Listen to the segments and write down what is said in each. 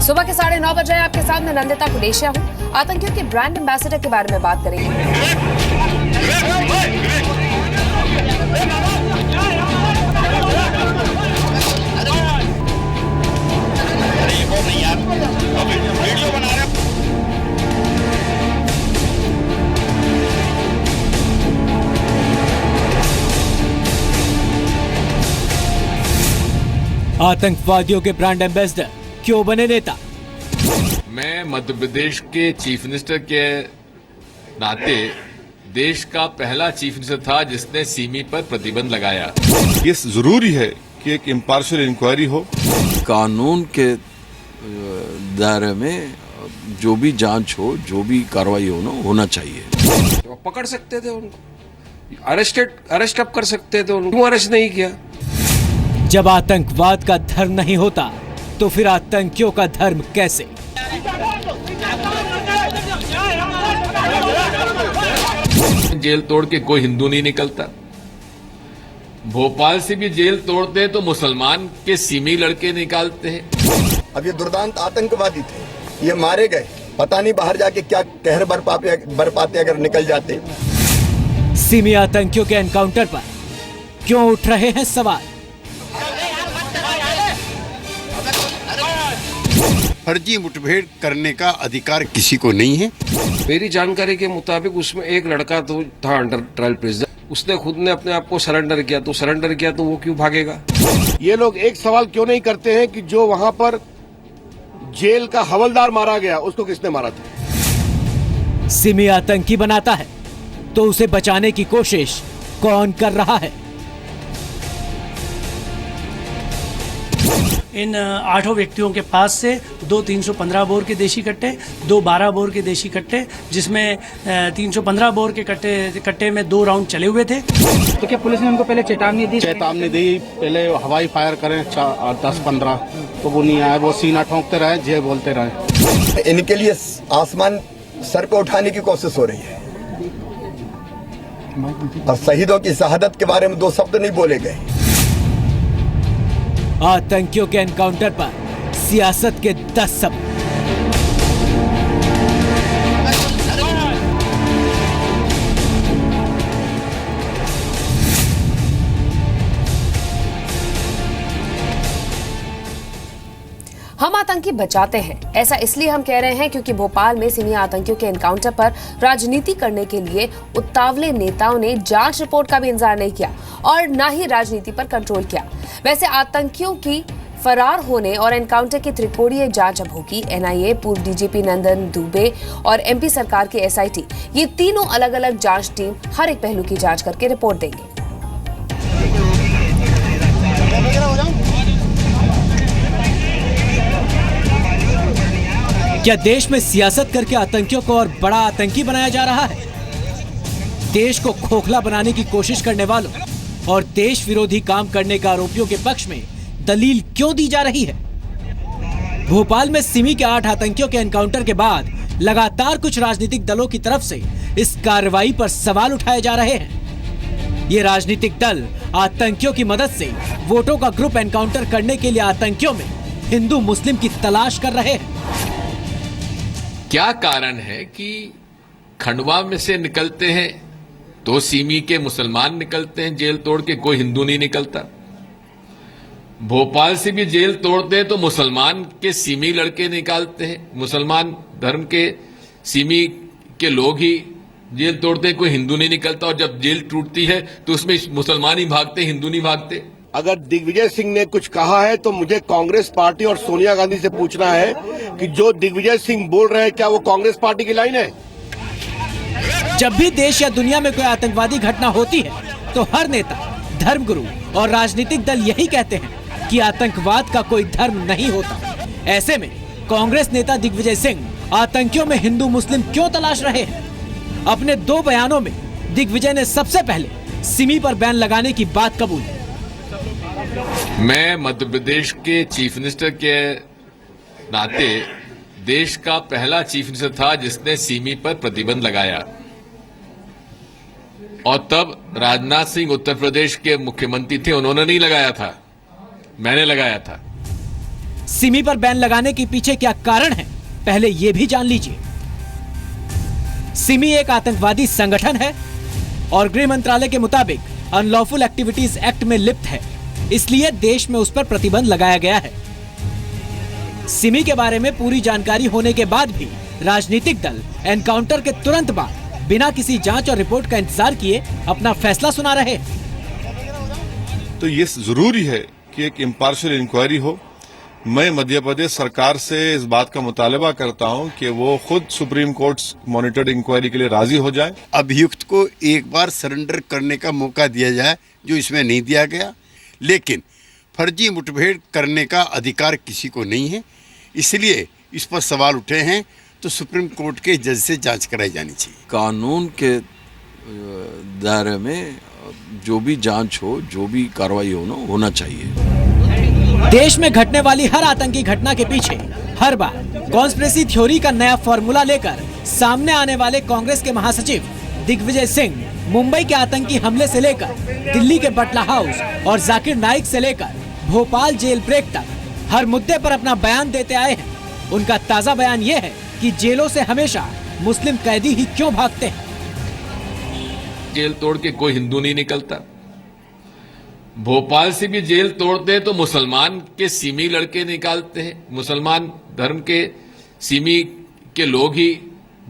सुबह के 9:30 बजे आपके सामने नंदिता कुडेशिया हूँ। आतंकियों के ब्रांड एम्बेसडर के बारे में बात करेंगे। आतंकवादियों के ब्रांड एम्बेसडर क्यों बने नेता? मैं मध्य प्रदेश के चीफ मिनिस्टर के नाते देश का पहला चीफ मिनिस्टर था जिसने सिमी पर प्रतिबंध लगाया। ये जरूरी है कि एक इम्पार्शियल इंक्वायरी हो। कानून के दायरे में जो भी जांच हो, जो भी कार्रवाई होना चाहिए। तो पकड़ सकते थे उनको, अरेस्ट कब कर सकते थे उनको, क्यों अरेस्ट नहीं किया? जब आतंकवाद का धर्म नहीं होता तो फिर आतंकियों का धर्म कैसे? जेल तोड़ के कोई हिंदू नहीं निकलता। भोपाल से भी जेल तोड़ते हैं तो मुसलमान के सिमी लड़के निकालते हैं। अब ये दुर्दांत आतंकवादी थे, ये मारे गए, पता नहीं बाहर जाके क्या कहर बरपाते अगर निकल जाते। सिमी आतंकियों के एनकाउंटर पर क्यों उठ रहे हैं सवाल? फर्जी मुठभेड़ करने का अधिकार किसी को नहीं है। मेरी जानकारी के मुताबिक उसमें एक लड़का तो था अंडर ट्रायल प्रिजनर, उसने खुद ने अपने आप को सरेंडर किया, तो वो क्यों भागेगा? ये लोग एक सवाल क्यों नहीं करते हैं कि जो वहां पर जेल का हवलदार मारा गया उसको किसने मारा था? सिमी आतंकी बनाता है तो उसे बचाने की कोशिश कौन कर रहा है? इन 8 व्यक्तियों के पास से 2 315 बोर के देशी कट्टे, 2 12 बोर के देशी कट्टे, जिसमें 315 बोर के कट्टे में 2 राउंड चले हुए थे। तो क्या पुलिस ने उनको पहले चेतावनी दी? पहले हवाई फायर करें 10-15, तो वो नहीं आए, वो सीना ठोंकते रहे, जय बोलते रहे। इनके लिए आसमान सर पे उठाने की कोशिश हो रही है और शहीदों की शहादत के बारे में 2 शब्द नहीं बोले गए। आतंकियों के एनकाउंटर पर सियासत के 10 सबूत। हम आतंकी बचाते हैं, ऐसा इसलिए हम कह रहे हैं क्योंकि भोपाल में सिमी आतंकियों के एनकाउंटर पर राजनीति करने के लिए उतावले नेताओं ने जांच रिपोर्ट का भी इंतजार नहीं किया और न ही राजनीति पर कंट्रोल किया। वैसे आतंकियों की फरार होने और एनकाउंटर की त्रिकोणीय जांच अब होगी। एनआईए, पूर्व डीजीपी नंदन दुबे और एमपी सरकार की एसआईटी, ये तीनों अलग अलग जांच टीम हर एक पहलू की जांच करके रिपोर्ट देंगे। क्या देश में सियासत करके आतंकियों को और बड़ा आतंकी बनाया जा रहा है? देश को खोखला बनाने की कोशिश करने वालों और देश विरोधी काम करने के आरोपियों के पक्ष में दलील क्यों दी जा रही है? भोपाल में सिमी के 8 आतंकियों के एनकाउंटर के बाद लगातार कुछ राजनीतिक दलों की तरफ से इस कार्रवाई पर सवाल उठाए जा रहे हैं। ये राजनीतिक दल आतंकियों की मदद से वोटों का ग्रुप एनकाउंटर करने के लिए आतंकियों में हिंदू मुस्लिम की तलाश कर रहे हैं। क्या कारण है कि खंडवा में से निकलते हैं तो सिमी के मुसलमान निकलते हैं जेल तोड़ के, कोई हिंदू नहीं निकलता। भोपाल से भी जेल तोड़ते हैं तो मुसलमान के सिमी लड़के निकालते हैं, मुसलमान धर्म के सिमी के लोग ही जेल तोड़ते हैं, कोई हिंदू नहीं निकलता। और जब जेल टूटती है तो उसमें मुसलमान ही भागते, हिंदू नहीं भागते। अगर दिग्विजय सिंह ने कुछ कहा है तो मुझे कांग्रेस पार्टी और सोनिया गांधी से पूछना है कि जो दिग्विजय सिंह बोल रहे हैं क्या वो कांग्रेस पार्टी की लाइन है? जब भी देश या दुनिया में कोई आतंकवादी घटना होती है तो हर नेता, धर्मगुरु और राजनीतिक दल यही कहते हैं कि आतंकवाद का कोई धर्म नहीं होता। ऐसे में कांग्रेस नेता दिग्विजय सिंह आतंकियों में हिंदू मुस्लिम क्यों तलाश रहे हैं? अपने 2 बयानों में दिग्विजय ने सबसे पहले सिमी पर बैन लगाने की बात कबूली। मैं मध्य प्रदेश के चीफ मिनिस्टर के नाते देश का पहला चीफ मिनिस्टर था जिसने सिमी पर प्रतिबंध लगाया और तब राजनाथ सिंह उत्तर प्रदेश के मुख्यमंत्री थे, उन्होंने नहीं लगाया था, मैंने लगाया था। सिमी पर बैन लगाने के पीछे क्या कारण है, पहले ये भी जान लीजिए। सिमी एक आतंकवादी संगठन है और गृह मंत्रालय के मुताबिक अनलॉफुल एक्टिविटीज एक्ट में लिप्त है, इसलिए देश में उस पर प्रतिबंध लगाया गया है। सिमी के बारे में पूरी जानकारी होने के बाद भी राजनीतिक दल एनकाउंटर के तुरंत बाद बिना किसी जांच और रिपोर्ट का इंतजार किए अपना फैसला सुना रहे। तो ये जरूरी है कि एक इम्पार्शियल इंक्वायरी हो। मैं मध्य प्रदेश सरकार से इस बात का मुतालबा करता हूं कि वो खुद सुप्रीम कोर्ट मॉनिटर्ड इंक्वायरी के लिए राजी हो जाए। अभियुक्त को एक बार सरेंडर करने का मौका दिया जाए, जो इसमें नहीं दिया गया। लेकिन फर्जी मुठभेड़ करने का अधिकार किसी को नहीं है, इसलिए इस पर सवाल उठे हैं तो सुप्रीम कोर्ट के जज से जांच कराई जानी चाहिए। कानून के दायरे में जो भी जांच हो, जो भी कार्रवाई हो ना, होना चाहिए। देश में घटने वाली हर आतंकी घटना के पीछे हर बार कॉन्स्पिरेसी थ्योरी का नया फॉर्मूला लेकर सामने आने वाले कांग्रेस के महासचिव दिग्विजय सिंह मुंबई के आतंकी हमले से लेकर दिल्ली के बटला हाउस और जाकिर नाइक से लेकर भोपाल जेल ब्रेक तक हर मुद्दे पर अपना बयान देते आए हैं। उनका ताजा बयान ये है कि जेलों से हमेशा मुस्लिम कैदी ही क्यों भागते हैं। जेल तोड़ के कोई हिंदू नहीं निकलता। भोपाल से भी जेल तोड़ते हैं तो मुसलमान के सिमी लड़के निकालते हैं। मुसलमान धर्म के सिमी के लोग ही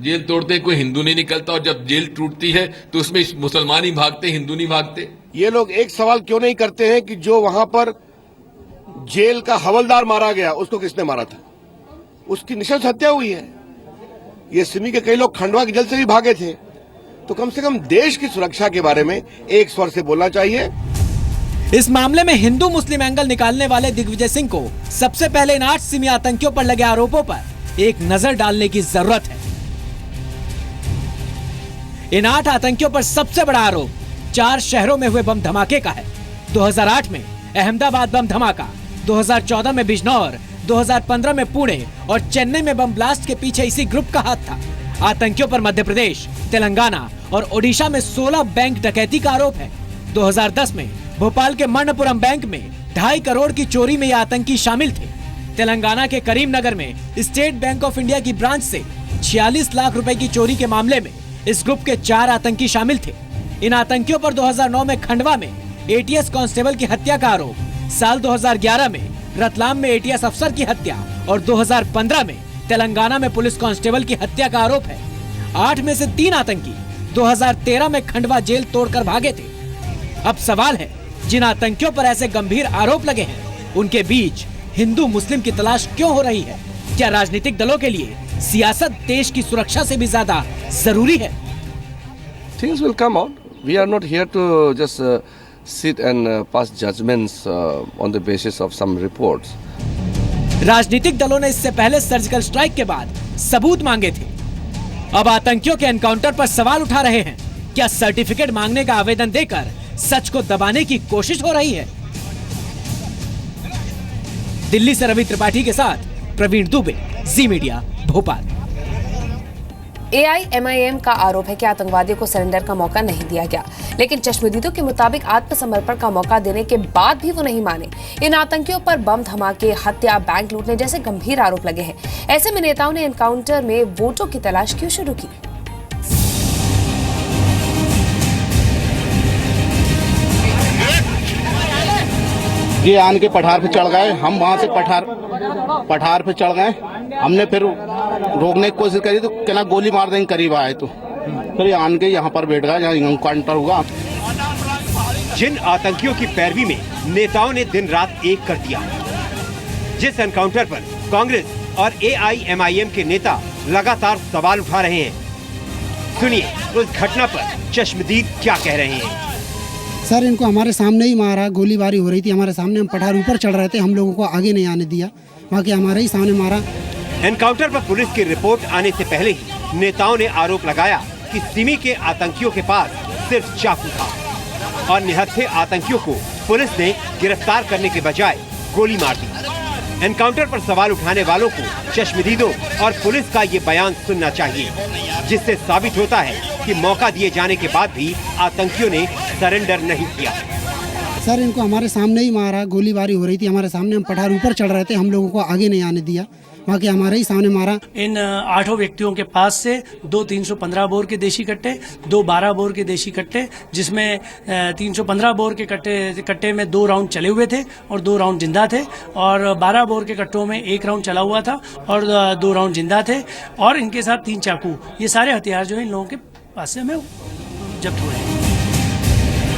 जेल तोड़ते हैं, कोई हिंदू नहीं निकलता। और जब जेल टूटती है तो उसमें मुसलमान ही भागते, हिंदू नहीं भागते। ये लोग एक सवाल क्यों नहीं करते हैं कि जो वहां पर जेल का हवलदार मारा गया, उसको किसने मारा था? उसकी निशंस हत्या हुई है। ये सिमी के कई लोग खंडवा की जेल से भी भागे थे। तो कम से कम देश की सुरक्षा के बारे में एक स्वर से बोलना चाहिए। इस मामले में हिंदू मुस्लिम एंगल निकालने वाले दिग्विजय सिंह को सबसे पहले इन 8 सिमी आतंकियों पर लगे आरोपों पर एक नजर डालने की जरूरत है। इन 8 आतंकियों पर सबसे बड़ा आरोप 4 शहरों में हुए बम धमाके का है। 2008 में अहमदाबाद बम धमाका, 2014 में बिजनौर, 2015 में पुणे और चेन्नई में बम ब्लास्ट के पीछे इसी ग्रुप का हाथ था। आतंकियों पर मध्य प्रदेश, तेलंगाना और ओडिशा में 16 बैंक डकैती का आरोप है। 2010 में भोपाल के मणप्पुरम बैंक में 2.5 करोड़ की चोरी में ये आतंकी शामिल थे। तेलंगाना के करीमनगर में स्टेट बैंक ऑफ इंडिया की ब्रांच से 46 लाख रुपए की चोरी के मामले में इस ग्रुप के 4 आतंकी शामिल थे। इन आतंकियों पर 2009 में खंडवा में एटीएस कांस्टेबल की हत्या का आरोप, साल 2011 में रतलाम में एटीएस अफसर की हत्या और 2015 में तेलंगाना में पुलिस कांस्टेबल की हत्या का आरोप है। 8 में से 3 आतंकी 2013 में खंडवा जेल तोड़कर भागे थे। अब सवाल है, जिन आतंकियों पर ऐसे गंभीर आरोप लगे हैं, उनके बीच हिंदू मुस्लिम की तलाश क्यों हो रही है? क्या राजनीतिक दलों के लिए सियासत देश की सुरक्षा से भी ज्यादा जरूरी है? Things will come out. We are not here to just sit and pass judgments on the basis of some reports. राजनीतिक दलों ने इससे पहले सर्जिकल स्ट्राइक के बाद सबूत मांगे थे। अब आतंकियों के एनकाउंटर पर सवाल उठा रहे हैं। क्या सर्टिफिकेट मांगने का आवेदन देकर सच को दबाने की कोशिश हो रही है? दिल्ली से रवि त्रिपाठी के साथ प्रवीण दुबे, जी मीडिया, भोपाल। AIMIM का आरोप है कि आतंकवादियों को सरेंडर का मौका नहीं दिया गया, लेकिन चश्मदीदों के मुताबिक आत्मसमर्पण का मौका देने के बाद भी वो नहीं माने। इन आतंकियों पर बम धमाके, हत्या, बैंक लूटने जैसे गंभीर आरोप लगे हैं। ऐसे में नेताओं ने एनकाउंटर में वोटों की तलाश क्यों शुरू की? ये आन के पठार पे चढ़ गए, हम वहाँ से पठार पे चढ़ गए। हमने फिर रोकने की कोशिश करी तो कहना गोली मार देंगे, करीब आए तो फिर आन के यहाँ पर बैठ गए, यहाँ एनकाउंटर हुआ। जिन आतंकियों की पैरवी में नेताओं ने दिन रात एक कर दिया, जिस एनकाउंटर पर कांग्रेस और AIMIM के नेता लगातार सवाल उठा रहे हैं, सुनिए उस घटना पर चश्मदीद क्या कह रहे हैं। सर, इनको हमारे सामने ही मारा, गोलीबारी हो रही थी हमारे सामने, हम पठार ऊपर चढ़ रहे थे, हम लोगों को आगे नहीं आने दिया, बाकी हमारे ही सामने मारा। एनकाउंटर पर पुलिस की रिपोर्ट आने से पहले ही नेताओं ने आरोप लगाया कि सिमी के आतंकियों के पास सिर्फ चाकू था और निहत्थे आतंकियों को पुलिस ने गिरफ्तार करने के बजाय गोली मार दी। एनकाउंटर पर सवाल उठाने वालों को चश्मदीदों और पुलिस का ये बयान सुनना चाहिए, जिससे साबित होता है कि मौका दिए जाने के बाद भी आतंकियों ने सरेंडर नहीं किया। सर इनको हमारे सामने ही मारा, गोलीबारी हो रही थी हमारे सामने, हम पठार ऊपर चढ़ रहे थे, हम लोगों को आगे नहीं आने दिया, बाकी हमारे ही सामने मारा। इन 8 व्यक्तियों के पास से 2 315 बोर के देशी कट्टे, 2 12 बोर के देशी कट्टे, जिसमें 315 बोर के कट्टे में 2 राउंड चले हुए थे और 2 राउंड जिंदा थे, और 12 बोर के कट्टों में 1 राउंड चला हुआ था और 2 राउंड जिंदा थे, और इनके साथ 3 चाकू। ये सारे हथियार जो है इन लोगों के पास से हमें जब्त हुए हैं।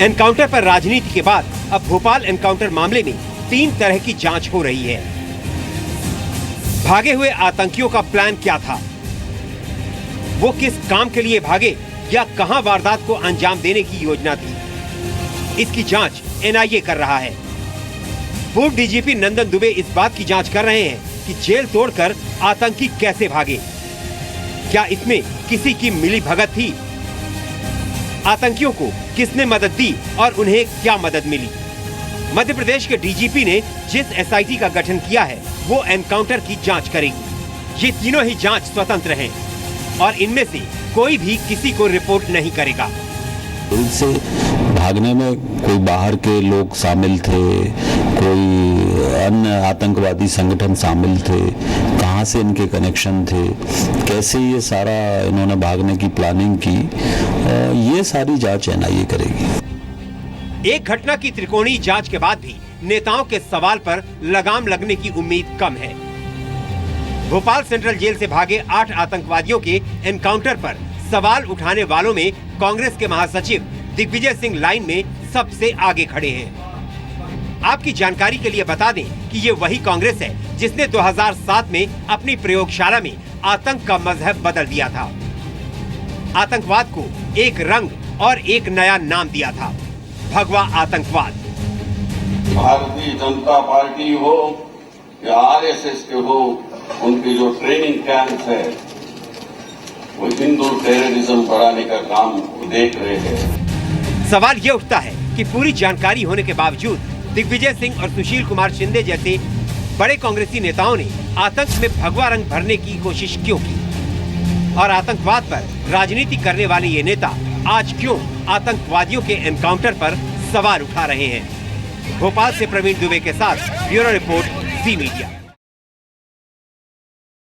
एनकाउंटर पर राजनीति के बाद अब भोपाल एनकाउंटर मामले में 3 तरह की जांच हो रही है। भागे हुए आतंकियों का प्लान क्या था, वो किस काम के लिए भागे या कहां वारदात को अंजाम देने की योजना थी, इसकी जांच एनआईए कर रहा है। पूर्व डीजीपी नंदन दुबे इस बात की जांच कर रहे हैं कि जेल तोड़कर आतंकी कैसे भागे, क्या इसमें किसी की मिलीभगत थी, आतंकियों को किसने मदद दी और उन्हें क्या मदद मिली। मध्य प्रदेश के डीजीपी ने जिस एसआईटी का गठन किया है वो एनकाउंटर की जांच करेगी। ये तीनों ही जांच स्वतंत्र हैं और इनमें से कोई भी किसी को रिपोर्ट नहीं करेगा। जेल से भागने में कोई बाहर के लोग शामिल थे, कोई अन्य आतंकवादी संगठन शामिल थे, कहां से इनके कनेक्शन थे, कैसे ये सारा इन्होंने भागने की प्लानिंग की, ये सारी जांच एनआईए करेगी। एक घटना की त्रिकोणीय जांच के बाद भी नेताओं के सवाल पर लगाम लगने की उम्मीद कम है। भोपाल सेंट्रल जेल से भागे 8 आतंकवादियों के एनकाउंटर पर सवाल उठाने वालों में कांग्रेस के महासचिव दिग्विजय सिंह लाइन में सबसे आगे खड़े हैं। आपकी जानकारी के लिए बता दें कि ये वही कांग्रेस है जिसने 2007 में अपनी प्रयोगशाला में आतंक का मजहब बदल दिया था। आतंकवाद को एक रंग और एक नया नाम दिया था, भगवा आतंकवाद। भारतीय जनता पार्टी हो या आरएसएस के हो, उनकी जो ट्रेनिंग कैंप है वो हिंदू टेररिज्म बढ़ाने का काम देख रहे हैं। सवाल ये उठता है कि पूरी जानकारी होने के बावजूद दिग्विजय सिंह और सुशील कुमार शिंदे जैसे बड़े कांग्रेसी नेताओं ने आतंक में भगवा रंग भरने की कोशिश क्यों की, और आतंकवाद पर राजनीति करने वाले ये नेता आज क्यों आतंकवादियों के एनकाउंटर पर सवाल उठा रहे हैं। भोपाल से प्रवीण दुबे के साथ ब्यूरो रिपोर्ट, जी मीडिया।